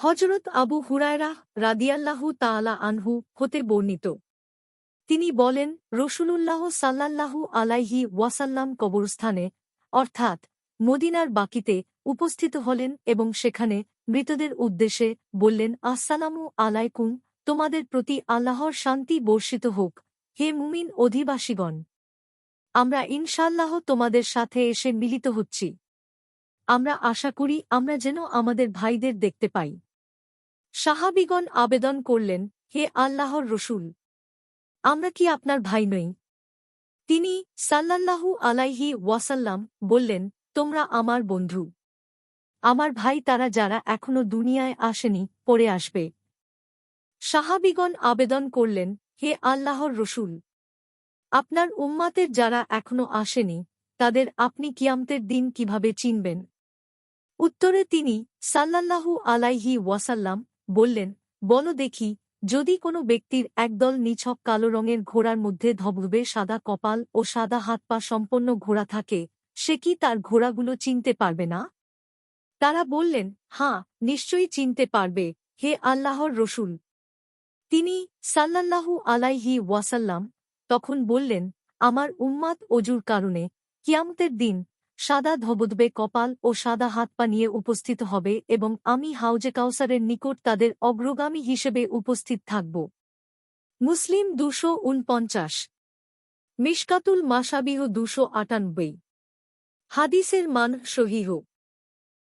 হযরত আবু হুরায়রাহ রাদিয়াল্লাহু তাআলা আনহু হতে বর্ণিত। তিনি বলেন, রাসূলুল্লাহ সাল্লাল্লাহু আলাইহি ওয়াসাল্লাম কবরস্থানে অর্থাৎ মদিনার বাকিতে উপস্থিত হলেন এবং সেখানে মৃতদের উদ্দেশ্যে বললেন, আসসালামু আলাইকুম, তোমাদের প্রতি আল্লাহর শান্তি বর্ষিত হোক, হে মুমিন অধিবাসীগণ। আমরা ইনশাআল্লাহ তোমাদের সাথে এসে মিলিত হচ্ছি। আমরা আশা করি আমরা যেন আমাদের ভাইদের দেখতে পাই। সাহাবীগণ আবেদন করলেন, হে আল্লাহর রসূল, আমরা কি আপনার ভাই নই? তিনি সাল্লাল্লাহু আলাইহি ওয়াসাল্লাম বললেন, তোমরা আমার বন্ধু। আমার ভাই তারা যারা এখনো দুনিয়ায় আসেনি, পরে আসবে। সাহাবীগণ আবেদন করলেন, হে আল্লাহর রসূল, আপনার উম্মাতের যারা এখনো আসেনি, তাদের আপনি কিয়ামতের দিন কিভাবে চিনবেন? উত্তরে তিনি সাল্লাল্লাহু আলাইহি ওয়াসাল্লাম বললেন, বলো দেখি, যদি কোনো ব্যক্তির একদল নিছক কালো রঙের ঘোড়ার মধ্যে ধবধবে সাদা কপাল ও সাদা হাত পা সম্পন্ন ঘোড়া থাকে, সে কি তার ঘোড়াগুলো চিনতে পারবে না? তারা বললেন, হাঁ, নিশ্চয়ই চিনতে পারবে, হে আল্লাহর রসূল। তিনি সাল্লাল্লাহু আলাইহি ওয়াসাল্লাম তখন বললেন, আমার উম্মাত অজুর কারণে কিয়ামতের দিন সাদা ধবধবে কপাল ও সাদা হাত পা নিয়ে উপস্থিত হবে এবং আমি হাউজে কাউসারের নিকট তাদের অগ্রগামী হিসেবে উপস্থিত থাকব। মুসলিম 249, মিশকাতুল মাশাবিহ 298। হাদিসের মান সহিহ।